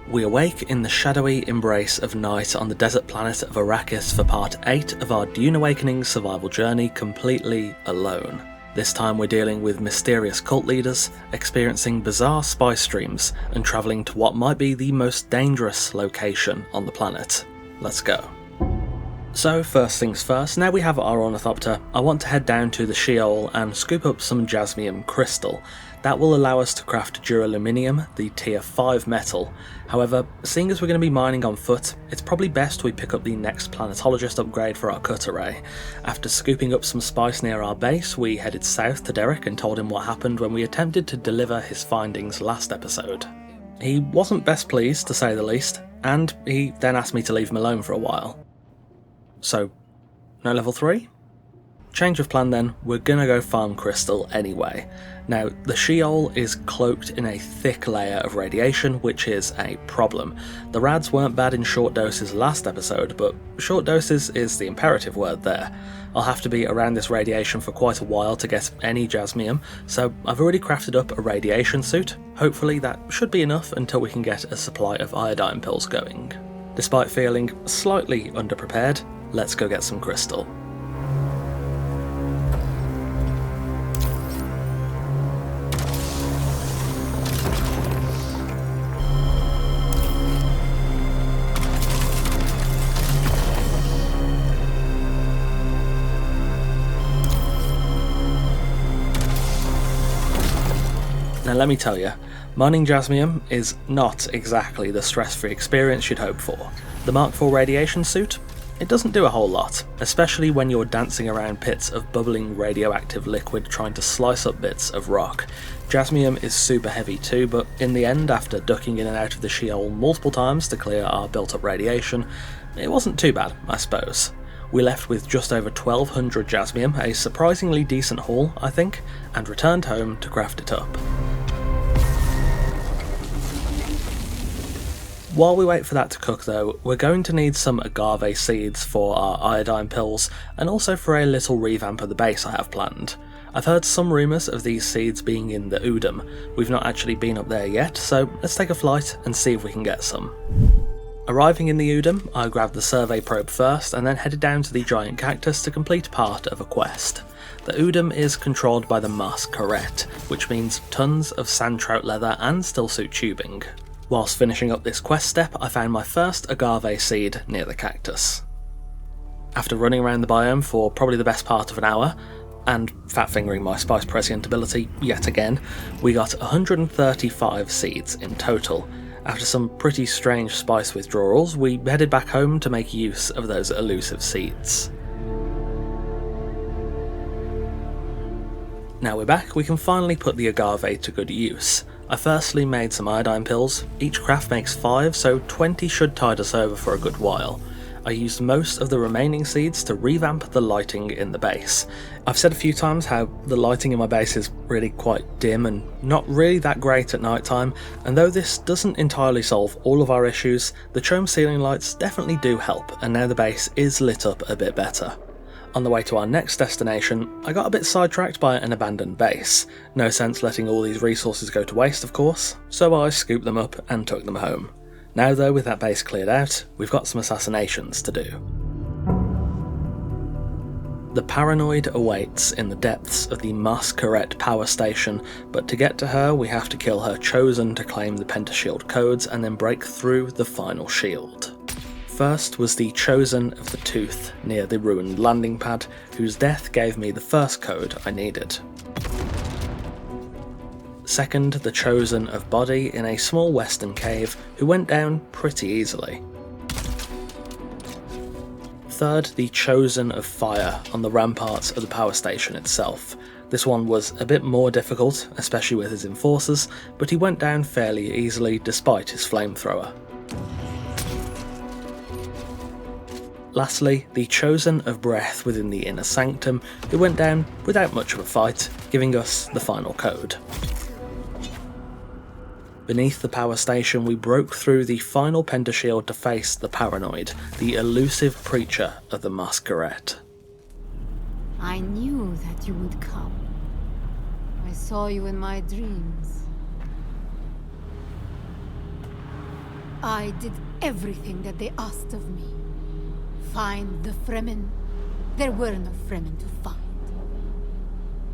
We awake in the shadowy embrace of night on the desert planet of Arrakis for part 8 of our Dune Awakening survival journey completely alone. This time we're dealing with mysterious cult leaders, experiencing bizarre spy streams, and travelling to what might be the most dangerous location on the planet. Let's go. So first things first, now we have our ornithopter, I want to head down to the Sheol and scoop up some Jasmium crystal. That will allow us to craft Duraluminium, the tier 5 metal. However, seeing as we're going to be mining on foot, it's probably best we pick up the next planetologist upgrade for our cut array. After scooping up some spice near our base, we headed south to Derek and told him what happened when we attempted to deliver his findings last episode. He wasn't best pleased, to say the least, and he then asked me to leave him alone for a while. So, no level 3? Change of plan then, we're gonna go farm crystal anyway. Now, the Sheol is cloaked in a thick layer of radiation, which is a problem. The rads weren't bad in short doses last episode, but short doses is the imperative word there. I'll have to be around this radiation for quite a while to get any Jasmium, so I've already crafted up a radiation suit. Hopefully that should be enough until we can get a supply of iodine pills going. Despite feeling slightly underprepared, let's go get some crystal. Now let me tell you, mining Jasmium is not exactly the stress-free experience you'd hope for. The Mark IV radiation suit? It doesn't do a whole lot, especially when you're dancing around pits of bubbling radioactive liquid trying to slice up bits of rock. Jasmium is super heavy too, but in the end, after ducking in and out of the Sheol multiple times to clear our built-up radiation, it wasn't too bad, I suppose. We left with just over 1200 Jasmium, a surprisingly decent haul, I think, and returned home to craft it up. While we wait for that to cook though, we're going to need some agave seeds for our iodine pills, and also for a little revamp of the base I have planned. I've heard some rumours of these seeds being in the Udum. We've not actually been up there yet, so let's take a flight and see if we can get some. Arriving in the Udum, I grabbed the survey probe first and then headed down to the giant cactus to complete part of a quest. The Udum is controlled by the SCARIEST, which means tons of sand trout leather and stillsuit tubing. Whilst finishing up this quest step, I found my first agave seed near the cactus. After running around the biome for probably the best part of an hour, and fat-fingering my spice prescient ability yet again, we got 135 seeds in total. After some pretty strange spice withdrawals, we headed back home to make use of those elusive seeds. Now we're back, we can finally put the agave to good use. I firstly made some iodine pills. Each craft makes 5, so 20 should tide us over for a good while. I used most of the remaining seeds to revamp the lighting in the base. I've said a few times how the lighting in my base is really quite dim and not really that great at night time, and though this doesn't entirely solve all of our issues, the chrome ceiling lights definitely do help, and now the base is lit up a bit better. On the way to our next destination, I got a bit sidetracked by an abandoned base. No sense letting all these resources go to waste, of course, so I scooped them up and took them home. Now though, with that base cleared out, we've got some assassinations to do. The Paranoid awaits in the depths of the Masquerade power station, but to get to her we have to kill her chosen to claim the Pentashield codes and then break through the final shield. First was the Chosen of the Tooth near the ruined landing pad, whose death gave me the first code I needed. Second, the Chosen of Body in a small western cave, who went down pretty easily. Third, the Chosen of Fire on the ramparts of the power station itself. This one was a bit more difficult, especially with his enforcers, but he went down fairly easily despite his flamethrower. Lastly, the Chosen of Breath within the Inner Sanctum, who went down without much of a fight, giving us the final code. Beneath the power station, we broke through the final Pentashield to face the Paranoid, the elusive preacher of the Masquerade. I knew that you would come. I saw you in my dreams. I did everything that they asked of me. Find the Fremen. There were no Fremen to find.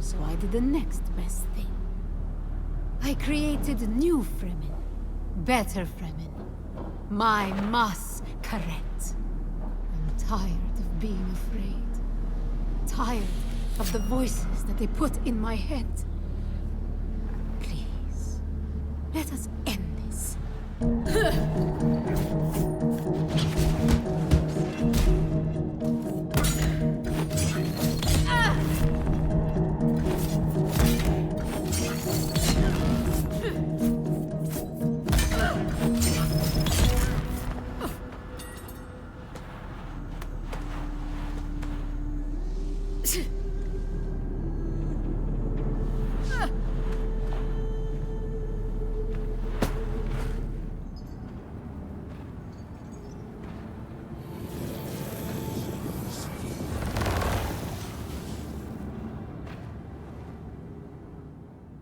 So I did the next best thing. I created new Fremen. Better Fremen. My Mas Karet. I'm tired of being afraid. Tired of the voices that they put in my head. Please, let us end this.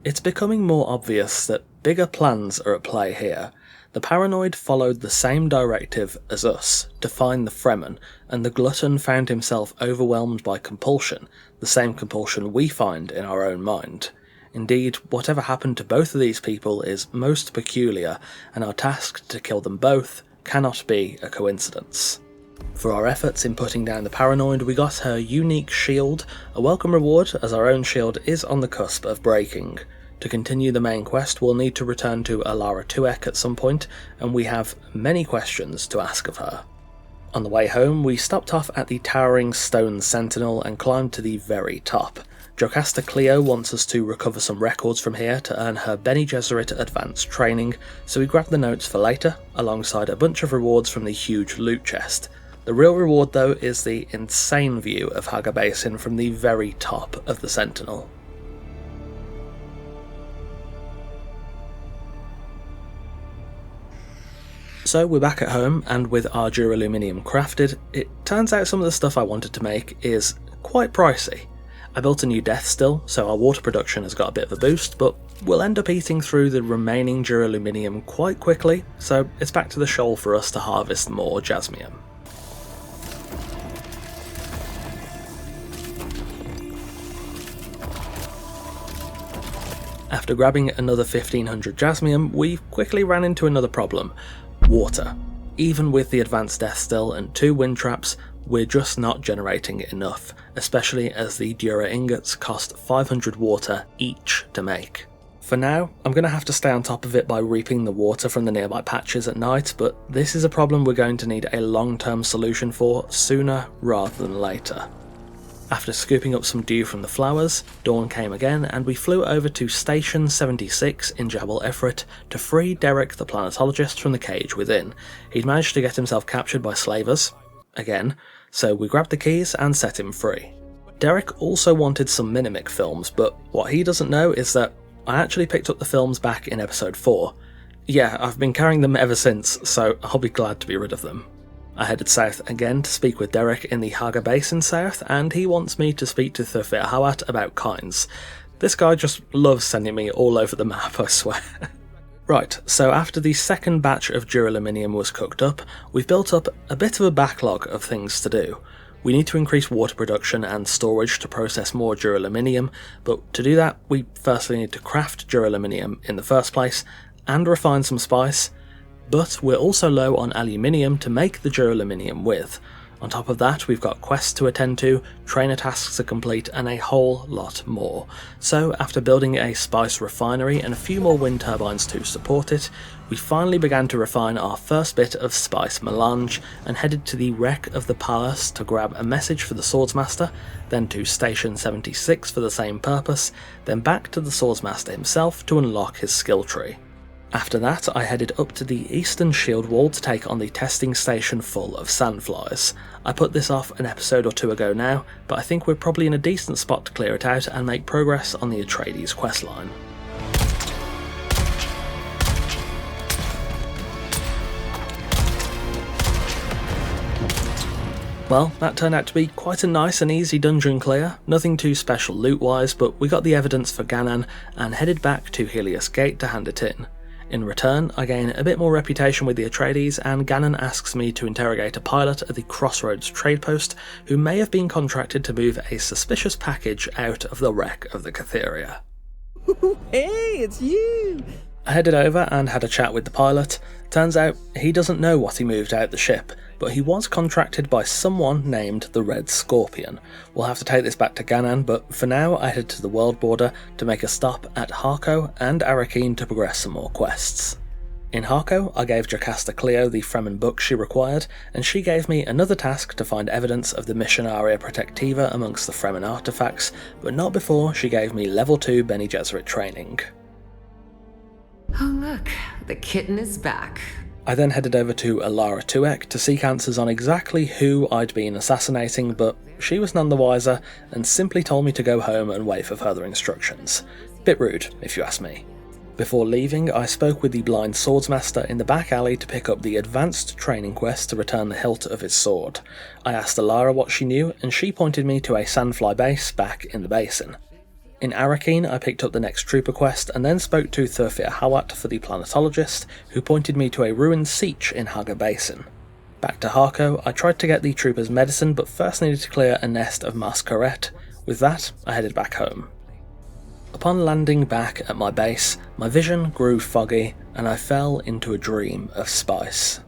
It's becoming more obvious that bigger plans are at play here. The paranoid followed the same directive as us, to find the Fremen, and the glutton found himself overwhelmed by compulsion, the same compulsion we find in our own mind. Indeed, whatever happened to both of these people is most peculiar, and our task to kill them both cannot be a coincidence. For our efforts in putting down the paranoid, we got her unique shield, a welcome reward as our own shield is on the cusp of breaking. To continue the main quest, we'll need to return to Alara Tuek at some point, and we have many questions to ask of her. On the way home, we stopped off at the towering stone sentinel and climbed to the very top. Jocasta Cleo wants us to recover some records from here to earn her Bene Gesserit advanced training, so we grabbed the notes for later, alongside a bunch of rewards from the huge loot chest. The real reward though is the insane view of Haga Basin from the very top of the Sentinel. So we're back at home, and with our Duraluminium crafted, it turns out some of the stuff I wanted to make is quite pricey. I built a new death still, so our water production has got a bit of a boost, but we'll end up eating through the remaining Duraluminium quite quickly, so it's back to the shoal for us to harvest more Jasmium. After grabbing another 1500 Jasmium, we quickly ran into another problem. Water. Even with the advanced death still and 2 wind traps, we're just not generating enough, especially as the Dura ingots cost 500 water each to make. For now, I'm going to have to stay on top of it by reaping the water from the nearby patches at night, but this is a problem we're going to need a long-term solution for sooner rather than later. After scooping up some dew from the flowers, dawn came again and we flew over to Station 76 in Jabal Ifrit to free Derek the planetologist from the cage within. He'd managed to get himself captured by slavers, again, so we grabbed the keys and set him free. Derek also wanted some Minimic films, but what he doesn't know is that I actually picked up the films back in episode 4. Yeah, I've been carrying them ever since, so I'll be glad to be rid of them. I headed south again to speak with Derek in the Haga Basin south, and he wants me to speak to Thufir Hawat about coins. This guy just loves sending me all over the map, I swear. Right, so after the second batch of Duraluminium was cooked up, we've built up a bit of a backlog of things to do. We need to increase water production and storage to process more Duraluminium, but to do that we firstly need to craft Duraluminium in the first place, and refine some spice, but we're also low on aluminium to make the Duraluminium with. On top of that, we've got quests to attend to, trainer tasks to complete, and a whole lot more. So after building a spice refinery and a few more wind turbines to support it, we finally began to refine our first bit of spice melange and headed to the wreck of the palace to grab a message for the Swordsmaster, then to Station 76 for the same purpose, then back to the Swordsmaster himself to unlock his skill tree. After that, I headed up to the eastern shield wall to take on the testing station full of sandflies. I put this off an episode or 2 ago now, but I think we're probably in a decent spot to clear it out and make progress on the Atreides questline. Well, that turned out to be quite a nice and easy dungeon clear, nothing too special loot-wise, but we got the evidence for Ganan and headed back to Helios Gate to hand it in. In return, I gain a bit more reputation with the Atreides, and Ganon asks me to interrogate a pilot at the Crossroads trade post who may have been contracted to move a suspicious package out of the wreck of the Catheria. Hey, it's you! I headed over and had a chat with the pilot. Turns out he doesn't know what he moved out the ship, but he was contracted by someone named the Red Scorpion. We'll have to take this back to Ganon, but for now I head to the world border to make a stop at Harco and Arrakis to progress some more quests. In Harco, I gave Jocasta Cleo the Fremen book she required, and she gave me another task to find evidence of the Missionaria Protectiva amongst the Fremen artifacts, but not before she gave me level 2 Bene Gesserit training. Oh look, the kitten is back. I then headed over to Alara Tuek to seek answers on exactly who I'd been assassinating, but she was none the wiser and simply told me to go home and wait for further instructions. Bit rude, if you ask me. Before leaving, I spoke with the blind swordsmaster in the back alley to pick up the advanced training quest to return the hilt of his sword. I asked Alara what she knew, and she pointed me to a sandfly base back in the basin. In Arrakis, I picked up the next trooper quest and then spoke to Thurfir Hawat for the planetologist, who pointed me to a ruined sietch in Haga Basin. Back to Harco, I tried to get the trooper's medicine, but first needed to clear a nest of masquerette. With that, I headed back home. Upon landing back at my base, my vision grew foggy and I fell into a dream of spice.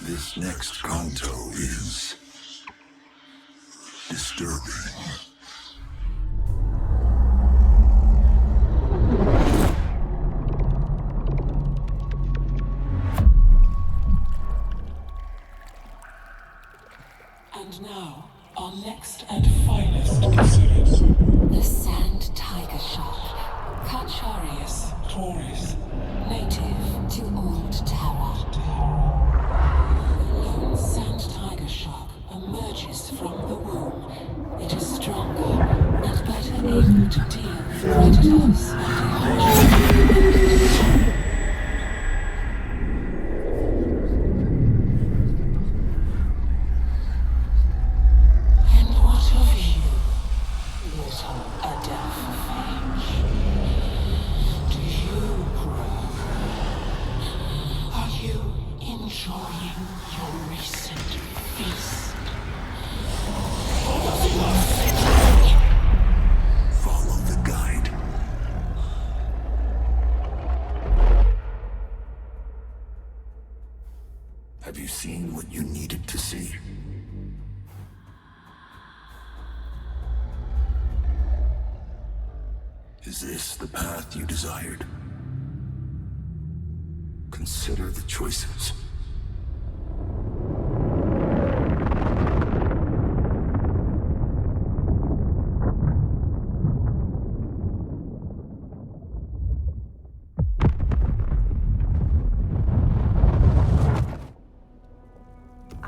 This next canto is disturbing. And now, our next and finest series. The sand tiger shark, SCARIEST, Taurus, native to Old Terra. the lone sand tiger shark emerges from the womb. It is stronger and better able to deal with predators and emergencies. And what of you, little Adelphage? Do you grow? Are you enjoying your recent feast? Follow the guide. Have you seen what you needed to see? Is this the path you desired? Consider the choices.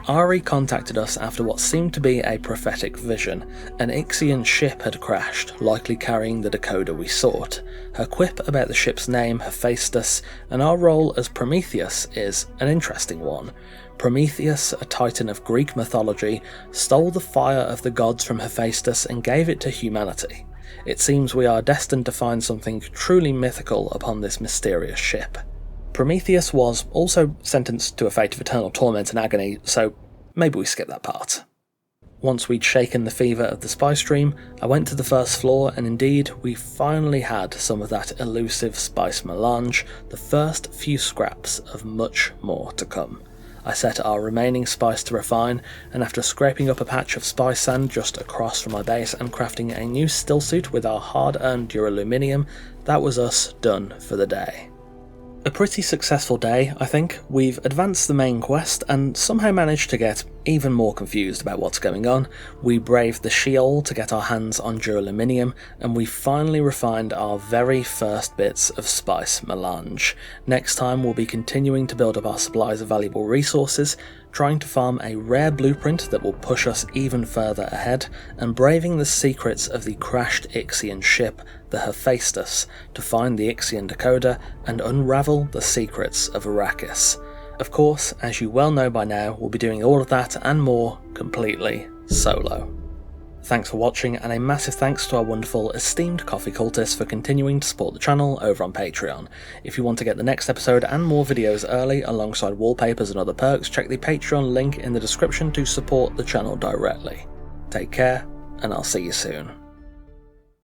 Ari contacted us after what seemed to be a prophetic vision. An Ixian ship had crashed, likely carrying the decoder we sought. Her quip about the ship's name, Hephaestus, and our role as Prometheus is an interesting one. Prometheus, a titan of Greek mythology, stole the fire of the gods from Hephaestus and gave it to humanity. It seems we are destined to find something truly mythical upon this mysterious ship. Prometheus was also sentenced to a fate of eternal torment and agony, so maybe we skip that part. Once we'd shaken the fever of the spice dream, I went to the first floor, and indeed, we finally had some of that elusive spice melange, the first few scraps of much more to come. I set our remaining spice to refine, and after scraping up a patch of spice sand just across from my base and crafting a new stillsuit with our hard-earned Duraluminium, that was us done for the day. A pretty successful day, I think. We've advanced the main quest and somehow managed to get even more confused about what's going on, we braved the Sheol to get our hands on Duraluminium, and we finally refined our very first bits of spice melange. Next time we'll be continuing to build up our supplies of valuable resources, trying to farm a rare blueprint that will push us even further ahead, and braving the secrets of the crashed Ixian ship, the Hephaestus, to find the Ixian decoder and unravel the secrets of Arrakis. Of course, as you well know by now, we'll be doing all of that and more completely solo. Thanks for watching, and a massive thanks to our wonderful esteemed coffee cultists for continuing to support the channel over on Patreon. If you want to get the next episode and more videos early alongside wallpapers and other perks, check the Patreon link in the description to support the channel directly. Take care, and I'll see you soon.